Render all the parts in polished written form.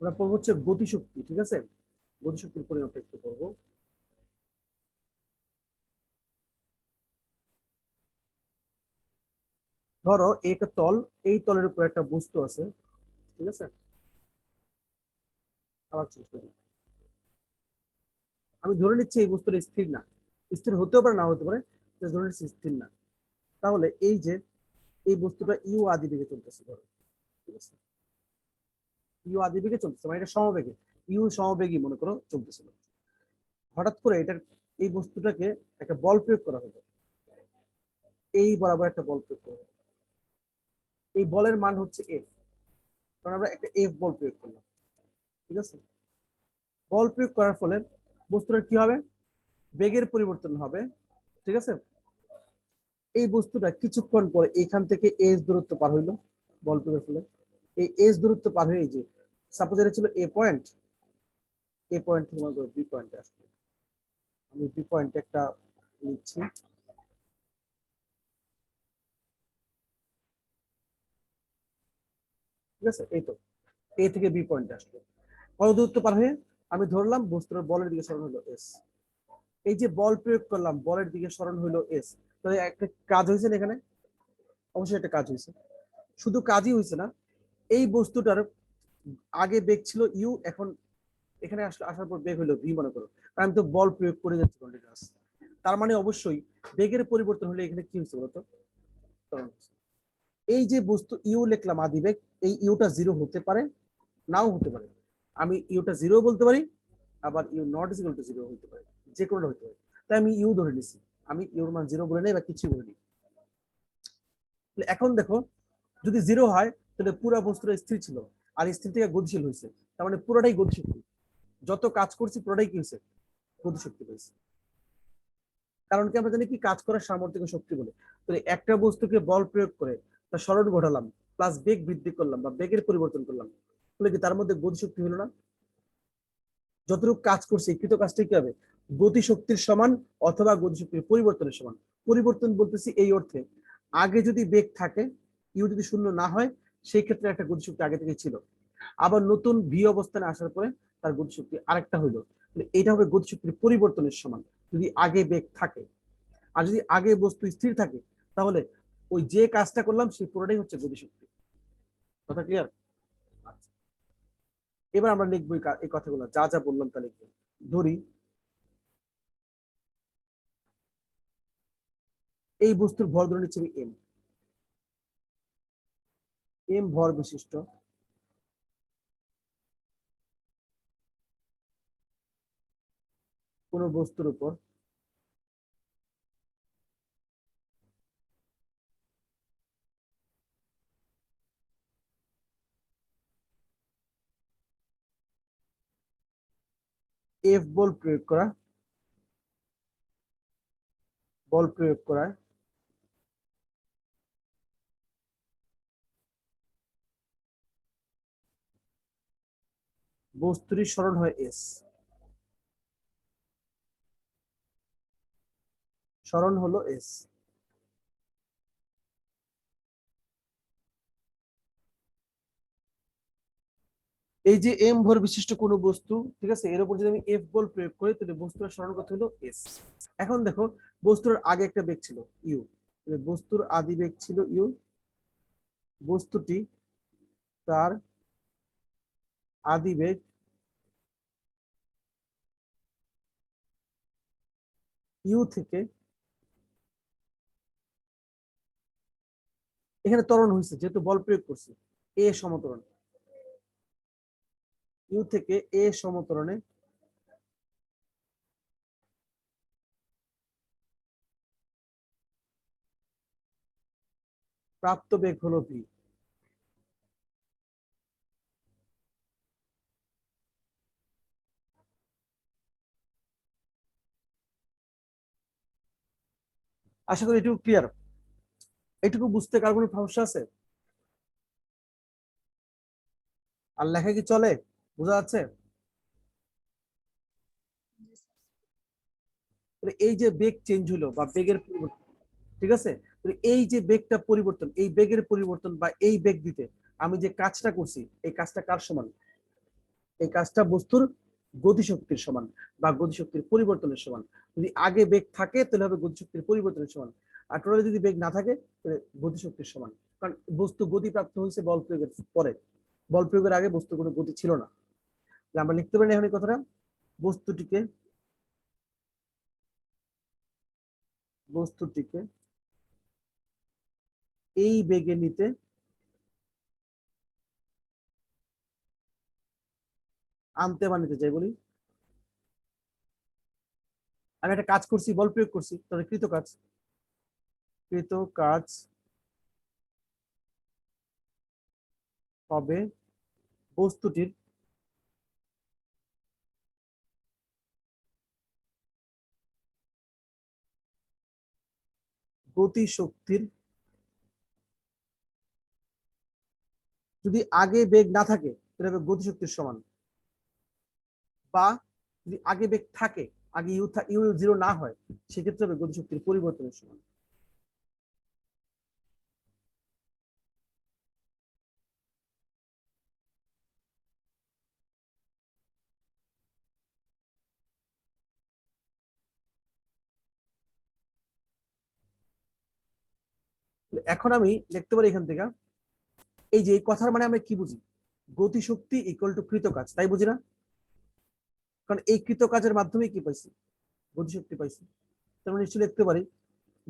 আমরা পড়বো হচ্ছে গতিশক্তি। ঠিক আছে, গতিশক্তির পরিমাপটা একটু পড়বো। ধরো একটা তল, এই তলের উপর একটা বস্তু আছে। ঠিক আছে, আবার চেঞ্জ করি। আমি ধরে নিচ্ছি এই বস্তুটা স্থির না, স্থির হতেও পারে না হতে পারে, ধরে নিচ্ছি স্থির না। তাহলে এই যে এই বস্তুটা ইউ আদি বেগে চলতেছে ধরো। ঠিক আছে, ইউ আদি বেগে চলতেছে, মানে এটা সমবেগে, ইউ সমবেগী মনে করো চলতেছিল। হঠাৎ করে এটার, এই বস্তুটাকে একটা বল প্রয়োগ করা হলো, এই বরাবর একটা বল প্রয়োগ করা হলো। এই বলের মান হচ্ছে এফ, কারণ আমরা একটা এফ বল প্রয়োগ করলাম। ঠিক আছে, বল প্রয়োগ করার ফলে বস্তুটার কি হবে, বেগের পরিবর্তন হবে। ঠিক আছে, এই বস্তুটা কিছুক্ষণ পরে এখান থেকে এস দূরত্ব পার হইলো বল প্রয়োগের ফলে। এই এস দূরত্ব পার হয়ে, যে সাপোজ এটা ছিল এ পয়েন্ট, এ পয়েন্ট থেকে মনে করো বি পয়েন্টে আসবে। আমি বি পয়েন্ট একটা নিচ্ছি। ঠিক আছে, এই তো এ থেকে বি পয়েন্টে আসলো, কত দূরত্ব পার হয়ে, আমি ধরলাম বস্তুর বলের দিকে সরণ হলো এস। এই যে বল প্রয়োগ করলাম, বলের দিকে সরণ হলো এস, তাহলে একটা কাজ হয়েছে না এখানে, অবশ্যই একটা কাজ হয়েছে। শুধু কাজই হয়েছে না, এই বস্তুটার আগে বেগ ছিল ইউ, এখন এখানে আসলে আসার পর বেগ হলো ভি মনে করো, কারণ আমি তো বল প্রয়োগ করে যাচ্ছি কন্টিনিউয়াস। তার মানে অবশ্যই বেগের পরিবর্তন হলে এখানে কি হচ্ছে বলতো, এই যে বস্তু ইউ লিখলাম আদি বেগ, এই ইউটা জিরো হতে পারে, নাও হতে পারে। আমি ইউটা জিরো বলতে পারি, আবার u naught is equal to zero হতে পারে, যে কোনোটা হতে পারে। তাই আমি ইউ ধরে নিছি, আমি ইউর মান জিরো বলে নেই বা কিছু বলে নিই। এখন দেখো, যদি জিরো হয় তাহলে পুরো বস্তুটা স্থির ছিল, আর স্থির থেকে গতিশীল হয়েছে, তার মানে পুরোটাই গতিশক্তি। যত কাজ করছি পুরোটাই কি হয়েছে, গতিশক্তি হয়েছে। কারণ কি, আমরা জানি কি কাজ করার সামর্থ্য শক্তি বলে। তো একটা বস্তুকে বল প্রয়োগ করে তার সরণ ঘটালাম, প্লাস বেগ বৃদ্ধি করলাম বা বেগের পরিবর্তন করলাম, তাহলে কি তার মধ্যে গতিশক্তি হলো না? যতটুকু কাজ করছে কৃত কাজটা কি হবে, গতিশক্তির সমান অথবা গতিশক্তির পরিবর্তনের সমান। পরিবর্তন বলতেছি এই অর্থে, আগে যদি বেগ থাকে, ইউ যদি শূন্য না হয়, সেই ক্ষেত্রে একটা গতিশক্তি আগে থেকে ছিল, আবার নতুন ভি অবস্থানে আসার পরে তার গতিশক্তি আরেকটা হইলো, এটা হবে গতিশক্তির পরিবর্তনের সমান যদি আগে বেগ থাকে। আর যদি আগে বস্তু স্থির থাকে, তাহলে ওই যে কাজটা করলাম সেই পুরোটাই হচ্ছে গতিশক্তি। কথা ক্লিয়ার? এবার আমরা লিখবো এই কথাগুলো, যা যা বললাম তা লিখবো। ধরি এই বস্তুর ভর ধরে নিচ্ছি আমি এম, এম ভর বিশিষ্ট কোন বস্তুর উপর এফ বল প্রয়োগ করা, বল প্রয়োগ করায় বস্তুটির সরণ হয় এস, সরণ হলো এস। এই যে এম ভর বিশিষ্ট কোন বস্তু, ঠিক আছে, এর উপর যদি আমি এফ বল প্রয়োগ করি, তাহলে বস্তুর সরণ কত হলো এস। এখন দেখো, বস্তুর আগে একটা বেগ ছিল ইউ, বস্তুর আদি বেগ ছিল ইউ, বস্তুটি তার আদি বেগ ইউ থেকে, এখানে ত্বরণ হয়েছে যেহেতু বল প্রয়োগ করছে, এ সমত্বরণ, ইউ থেকে এ সমত্বরণে প্রাপ্ত বেগ হলো ভি। আশা করি এটুকু ক্লিয়ার। এটুকু বুঝতে কার কোনো সমস্যা আছে? আর লেখা কি চলে, বোঝা যাচ্ছে? এই যে বেগ চেঞ্জ হলো বা বেগের পরিবর্তন, ঠিক আছে, এই যে বেগটা পরিবর্তন, এই বেগের পরিবর্তন বা এই বেগ দিতে আমি যে কাজটা করছি, এই কাজটা কার সমান, এই কাজটা বস্তুর গতিশক্তির সমান বা গতিশক্তির পরিবর্তনের সমান। যদি আগে বেগ থাকে তাহলে হবে গতিশক্তির পরিবর্তনের সমান, আর টোটালি যদি বেগ না থাকে তাহলে গতিশক্তির সমান। কারণ বস্তু গতিপ্রাপ্ত হয়েছে বল প্রয়োগের পরে, বল প্রয়োগের আগে বস্তুর কোনো গতি ছিল না। আমরা লিখতে পারি এখন এই কথাটা, বস্তুটিকে এই বেগে নিতে আনতে বা নিতে চাই বলি। আমি একটা কাজ করছি, বল প্রয়োগ করছি, তাহলে কৃত কাজ হবে বস্তুটির গতিশক্তির, যদি আগে বেগ না থাকে তাহলে হবে গতিশক্তির সমান, বা যদি আগে বেগ থাকে, আগে ইউ জিরো না হয়, সেক্ষেত্রে হবে গতিশক্তির পরিবর্তনের সমান। এখন আমি লিখতে পারি এখান থেকে, এই যে এই কথার মানে আমরা কি বুঝি, গতিশক্তি ইকুয়াল টু কৃত কাজ, তাই বুঝি না? কারণ এই কৃত কাজের মাধ্যমে কি পাইছি, গতিশক্তি পাইছি। তার মানে নিশ্চয়ই লিখতে পারি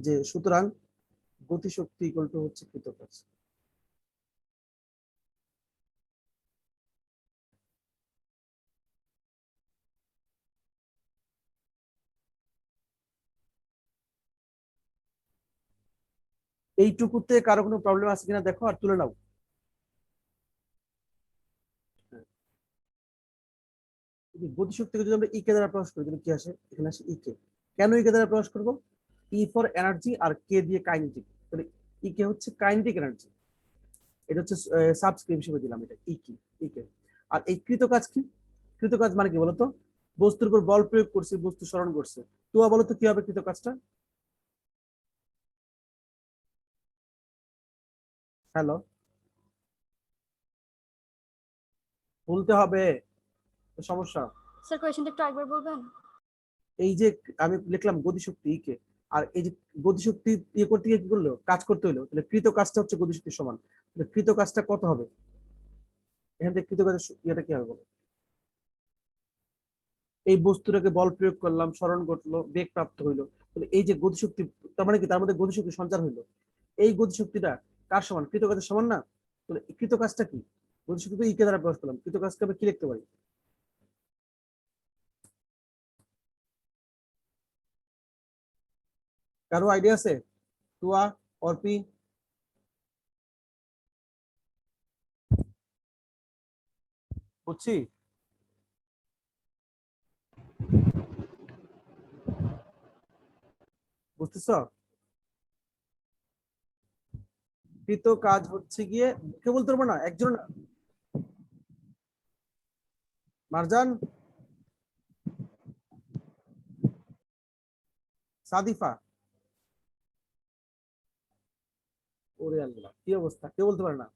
যে সুতরাং গতিশক্তি ইকুয়াল টু হচ্ছে কৃত কাজ। এইটুকুতে কারো কোনো প্রবলেম আছে কিনা দেখো, আর তুলে নাও। গতিশক্তিকে যদি আমরা ইকে দ্বারা প্রকাশ করি তাহলে কি আসে, এখানে আসে ইকে। কেন ইকে দ্বারা প্রকাশ করবো? ই ফর এনার্জি আর কে দিয়ে কাইনেটিক, তাহলে ইকে হচ্ছে কাইনেটিক এনার্জি, এটা হচ্ছে সাবস্ক্রিপ্ট হিসেবে দিলাম এটা ইকে। আর এই কৃত কাজ কি, কৃত কাজ মানে কি বলতো, বস্তুর উপর বল প্রয়োগ করছে, বস্তু স্মরণ করছে। তুয়া বলতো কি হবে কৃত কাজটা? হ্যালো, বলতে হবে, সমস্যা। স্যার কোয়েশ্চেনটা একটু আরেকবার বলবেন? এই যে আমি লিখলাম গতিশক্তি ইকে, আর এই যে গতিশক্তি ইয়ে করতে গিয়ে কি করলো, কাজ করতে হলো, তাহলে কৃত কাজটা হচ্ছে গতিশক্তির সমান। তাহলে কৃত কাজটা কত হবে, এখান থেকে কৃত কাজের ইয়েটা কি হবে বলো? এই বস্তুটাকে বল প্রয়োগ করলাম, স্মরণ ঘটলো, বেগ প্রাপ্ত হইলো, তাহলে এই যে গতিশক্তি, তার মানে কি, তার মধ্যে গতিশক্তি সঞ্চার হইলো। এই গতিশক্তিটা কার সমান, কৃত কাজের সমান না? তাহলে কৃত কাজটা কি, গতিশক্তি তো ইকে দ্বারা প্রকাশ করলাম, কৃত কাজকে আমি কি লিখতে পারি? কারো আইডিয়া আছে? টুয়া, অর্পি, বুঝছি? বুঝতেছ? কৃত কাজ হচ্ছে গিয়ে, কে বলতে পারবো না, একজন না। মারজান, সাদিফা, ওরে আল্লাহ কি অবস্থা, কেউ বলতে পারে না?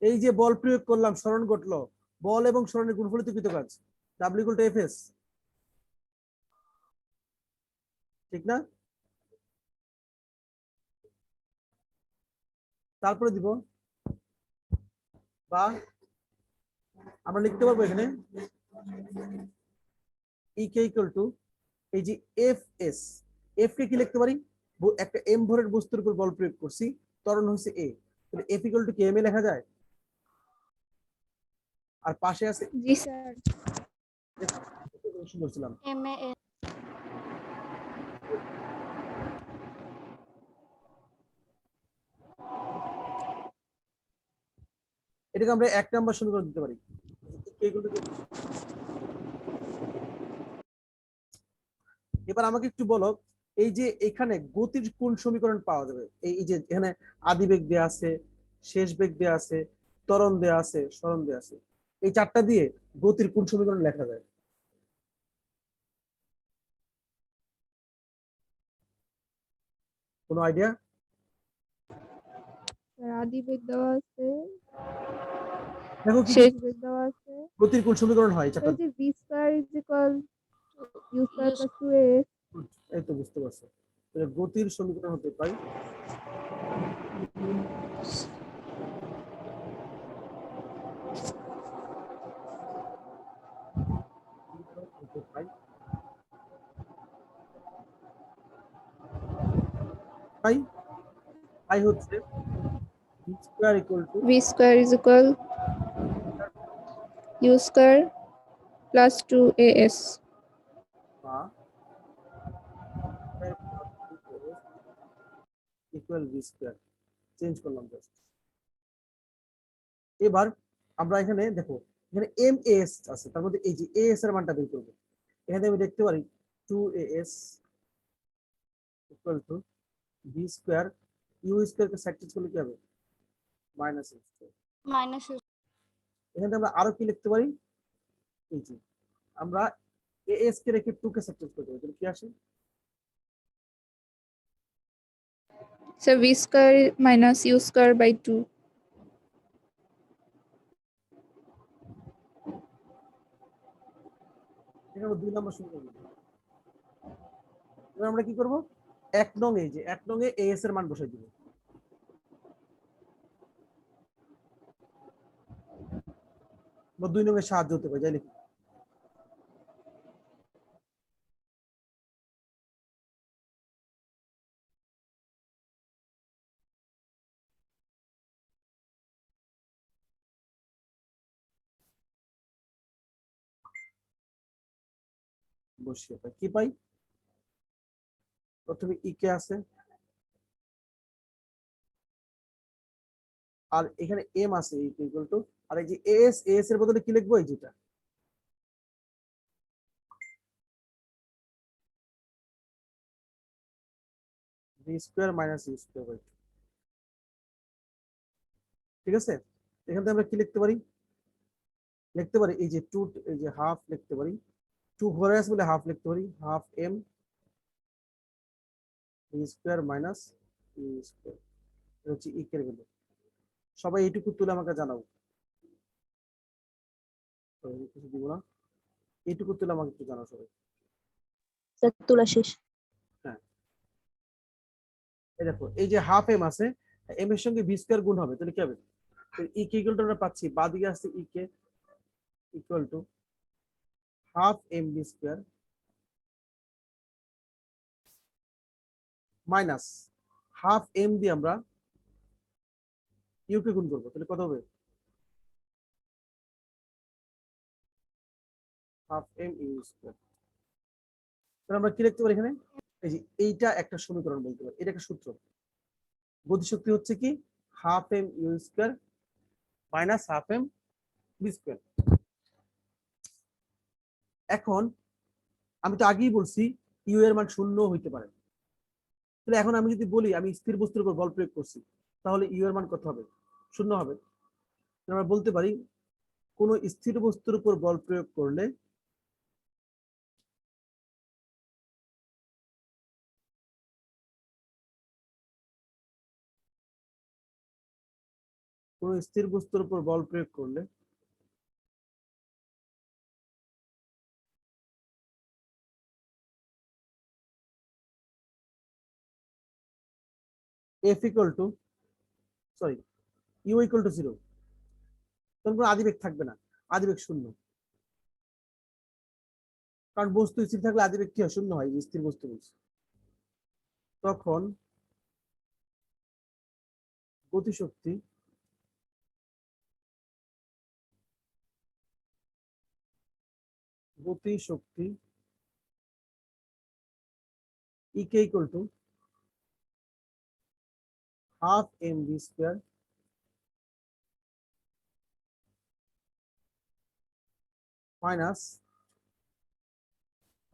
এই যে বল প্রয়োগ করলাম, স্মরণ ঘটলো, বল এবং স্মরণের গুণফলিত কৃত কাজ, W equal to F S, ঠিক না? তারপরে দিব, বা আমরা লিখতে পারবো এখানে ইকে ইকুয়াল টু, এই যে এফ এস, এফ কে কি লিখতে পারি, একটা এম ভরের বস্তুর উপর বল প্রয়োগ করছি, ত্বরণ হচ্ছে এ, তাহলে এফ ইকুয়াল টু কি এম এ লেখা যায়? আর পাশে আছে, জি স্যার। সুন্দর ছিলাম, এম এ এটাকে আমরা এক নাম্বার সমীকরণ দিতে পারি। এবার আমাকে একটু বলো, এই যে এখানে গতির কোন সমীকরণ পাওয়া যাবে, এই যে এখানে আদিবেগ দেয়া আছে, শেষ বেগ দেয়া আছে, ত্বরণ দেয়া আছে, সরণ দেয়া আছে, এই চারটা দিয়ে গতির কোন সমীকরণ লেখা যায়? কোনো আইডিয়া? আদি বেগ দেওয়া আছে, দেখো কি শেষ বেগ দেওয়া আছে। গতির কোন সমীকরণ হয় এই চ্যাপ্টার? যে v square is equal u square Use- plus 2as এই তো বুঝতে পারছো। তাহলে গতির সমীকরণ হতে পাই হতে পাই পাই পাই হচ্ছে v square equal to v square is equal u square plus 2as equal v square. Change করলাম জাস্ট। এবার আমরা এখানে দেখো, এখানে এম এস আছে, তার মধ্যে এই যে এস এর মানটা বের করবো। এখানে আমি দেখতে পারি 2as equal to v square, u square কে সাবট্রাক্ট করলে কি হবে? Minus x square. minus এখানে আমরা আরো কি লিখতে পারি? এই যে আমরা এস কে রেখে 2 কে সাবট্রাক্ট করতে পারি, তাহলে কি আসে? so v square minus u square by 2 এখানে আমরা 2 নম্বর সমীকরণ লিখব। এবার আমরা কি করব? এক নং এই যে এক নং এ এস এর মান বসাই দিব। বা 2 নং এর সাহায্য হতে পারে, যাই লিখি। বসিয়ে পাই কি পাই? প্রথমে ই কে আছে, আর এখানে এম আছে ইকুয়াল টু, আর এই যে এস এস এর বদলে কি লিখবো? এই যেটা v square minus u square by 2। ঠিক আছে, এখান থেকে আমরা কি লিখতে পারি? লিখতে পারি এই যে 2, এই যে হাফ লিখতে পারি, 2 ঘরে আছে বলে হাফ লিখতে পারি, half M V square minus u square. এটা হচ্ছে ই এর ভ্যালু। সবাই এইটুকু তুলে আমাকে জানাও। তো আমি কিছু দিব না, এইটুকু তুলে আমাকে একটু জানাও সবাই। স্যার তোলা শেষ। হ্যাঁ, এই দেখো এই যে হাফ এম আছে, এম এর সঙ্গে ভি স্কয়ার গুণ হবে, তাহলে কি হবে? ই কে ইকুয়াল টু আমরা পাচ্ছি, বাঁ দিকে আসছে E K equal to half M V square minus half M দিয়ে আমরা ইউ কে গুণ করবো, তাহলে কত হবে? Half M U square. তাহলে আমরা কি লিখতে পারি এখানে? এই যে এইটা একটা সমীকরণ বলতে পারি, এটা একটা সূত্র। গতিশক্তি হচ্ছে কি? Half M U square minus half M V square. এখন আমি তো আগেই বলছি ইউ এর মান শূন্য হইতে পারে, তাহলে এখন আমি যদি বলি আমি স্থির বস্তুর উপর বল প্রয়োগ করছি, তাহলে ইউ এর মান কত হবে? শূন্য হবে। আমরা বলতে পারি কোন স্থির বস্তুর উপর বল প্রয়োগ করলে কোন স্থির বস্তুর উপর বল প্রয়োগ করলে f equal to, sorry, u equal to 0, তখন কোনো আদিবেগ থাকবে না, আদিবেগ শূন্য। কারণ বস্তু স্থির থাকলে আদিবেগ কি হয়? শূন্য হয়, স্থির বস্তু বলছি। তখন গতিশক্তি গতিশক্তি E K equal to half M V square minus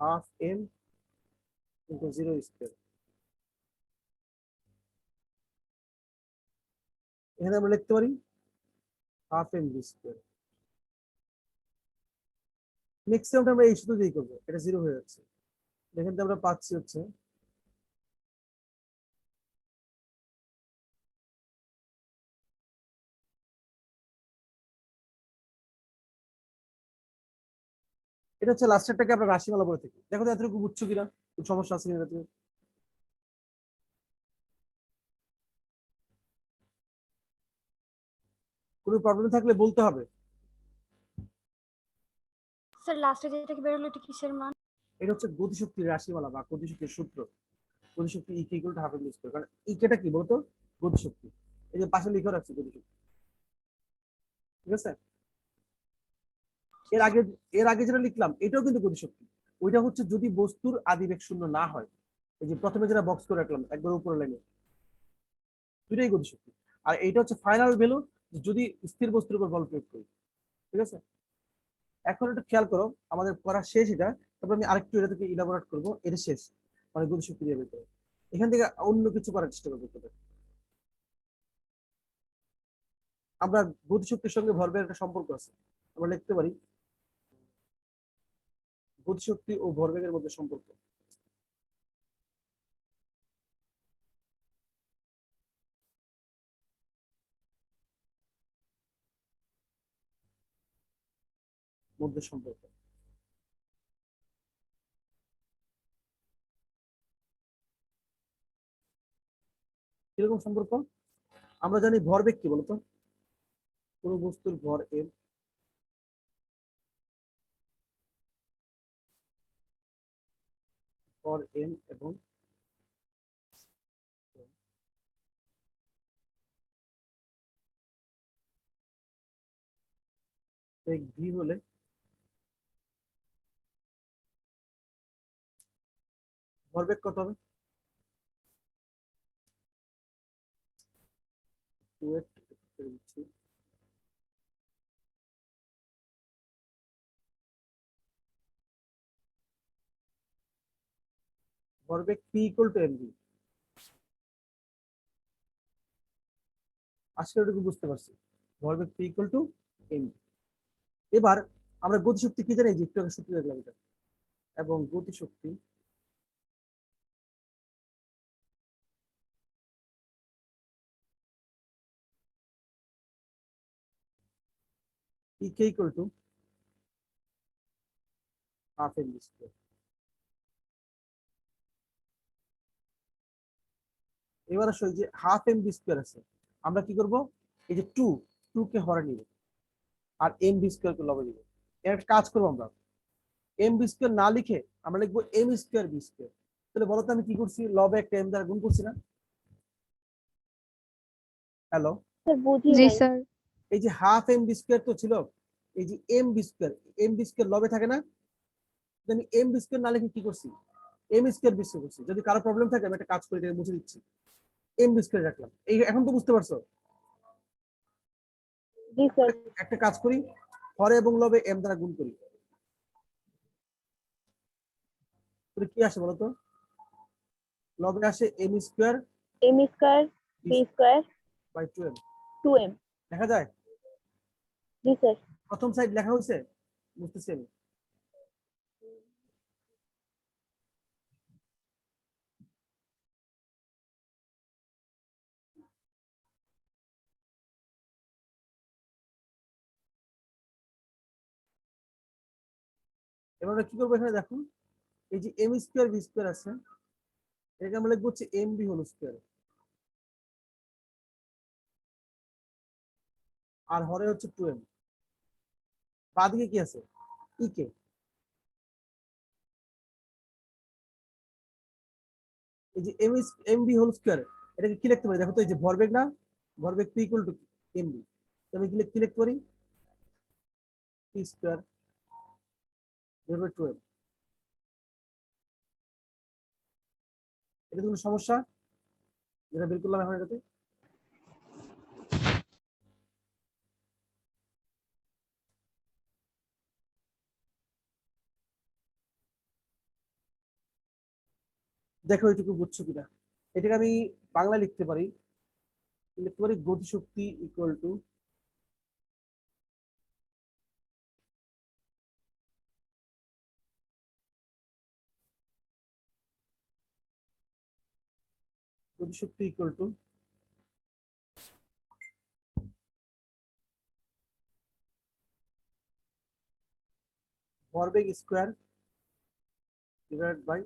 half M into 0 square. এখানে আমরা লিখতে পারি half M V square. Next টাইমটা আমরা এই সূত্র দিয়ে করবো, এটা 0 হয়ে যাচ্ছে। এখান থেকে আমরা পাচ্ছি হচ্ছে এটা হচ্ছে লাস্টেরটাকে আমরা রাশিমালা বলে থাকি। দেখো তো এতটুকু বুঝছো কিনা, কোনো সমস্যা আছে কিনা তুমি? কোনো প্রবলেম থাকলে বলতে হবে। স্যার লাস্টে যেটা কি বেরোলো এটা কিসের মান? এটা হচ্ছে গতিশক্তির রাশিমালা বা গতিশক্তির সূত্র। গতিশক্তি E K equal to half M square. কারণ ইকেটা কি বলতো? গতিশক্তি। এই যে পাশে লিখে রাখছি গতিশক্তি, ঠিক আছে? এর আগে এর আগে যেটা লিখলাম এটাও কিন্তু গতিশক্তি। ওইটা হচ্ছে যদি বস্তুর আদিবেগ শূন্য না হয়। এই যে প্রথমে যেটা বক্স করে রাখলাম একবার উপরে লাইনে, দুটাই গতিশক্তি। আর এইটা হচ্ছে ফাইনাল ভ্যালু যদি স্থির বস্তুর উপর বল প্রয়োগ করি, ঠিক আছে? এখন একটু খেয়াল করো, আমাদের পড়া শেষ এটা, তারপর আমি আরেকটু এটা থেকে ইলাবোরেট করবো। এটা শেষ, মানে গতিশক্তি দিয়ে বের করবো। এখান থেকে অন্য কিছু করার চেষ্টা করবো তোদের। আমরা গতিশক্তির সঙ্গে ভরবেগের একটা সম্পর্ক আছে, আমরা লিখতে পারি গতিশক্তি ও ভরবেগের মধ্যে সম্পর্ক। মধ্যে সম্পর্ক কিরকম সম্পর্ক? আমরা জানি ভরবেগ কি বলতো? কোনো বস্তুর ভর এম, ভর এম এবং বেগ ভি হলে ভরবেগ কত হবে? 2f দিচ্ছি। ভরবেগ p equal to m v. আজকে ওটুকু বুঝতে পারছি, ভরবেগ পি ইকুয়াল টু এম। এবার আমরা গতিশক্তি কি জানি, যে একটু আগে সূত্র দেখলাম এটা, এবং গতিশক্তি E K equal to half M V square. এবার আসলে যে হাফ এম ভি স্কয়ার আছে, আমরা কি করব? এই যে টু কে হরে নিব আর এম ভি স্কয়ার কে লবে নিব। এর একটা কাজ করবো আমরা, এম ভি স্কয়ার না লিখে আমরা লিখবো এম স্কয়ার ভি স্কয়ার। তাহলে বলতো আমি কি করছি? লবে একটা এম দ্বারা গুণ করছি না? হ্যালো, স্যার বুঝি জি নাই। স্যার। এই যে হাফ এম ভি স্কয়ার তো ছিল, এই যে এম ভি স্কয়ার লবে থাকে না? আমি এম ভি স্কয়ার না লিখে কি করছি? এম স্কয়ার ভি স্কয়ার করছি। যদি কারো প্রবলেম থাকে আমি একটা কাজ করে এটাকে মুছে দিচ্ছি, এম ভি স্কয়ার রাখলাম। এই এখন তো বুঝতে পারছো? জি স্যার। একটা কাজ করি, হরে এবং লবে এম দ্বারা গুণ করি, তাহলে কি আসে বলতো? লবে আসে m square m square b square by 2m। 2m। দেখা যায়? জি স্যার। প্রথম সাইড লেখা হয়েছে, বুঝতেছি আমি। এবার আমরা কি করবো এখানে দেখো, এই যে এম স্কয়ার ভি স্কয়ার আছে, এটাকে আমরা লিখবো হচ্ছে এম ভি হোল স্কয়ার, আর হরে হচ্ছে 2m। বাদিকে কি আছে? ইকে। এই যে এম ভি হোল স্কয়ার, এটাকে কি লিখতে পারি দেখো তো? এই যে ভরবেগ না, ভরবেগ p equal to m v. আমি কি লিখতে পারি? P square divide 2m। এটা কোনো সমস্যা যেটা বের করলাম এখন এটাতে? দেখো এটুকু বুঝছো কিনা। এটাকে আমি বাংলা লিখতে পারি গতিশক্তি ইকুয়াল টু গতিশক্তি ইকুয়াল টু ভরবেগ স্কোয়ার ডিভাইডেড বাই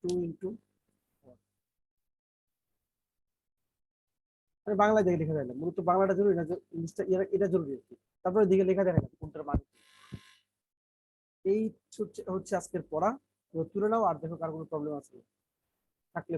2 ইনটু মানে বাংলা দিকে লেখা যায় না, মূলত বাংলাটা জরুরি না, যে ইংলিশটা এটা জরুরি আর কি। তারপরে দিকে লেখা যায় না কোনটার মান কি। এই হচ্ছে আজকের পড়া। তো তুলে নাও আর দেখো কার কোনো প্রবলেম আছে থাকলে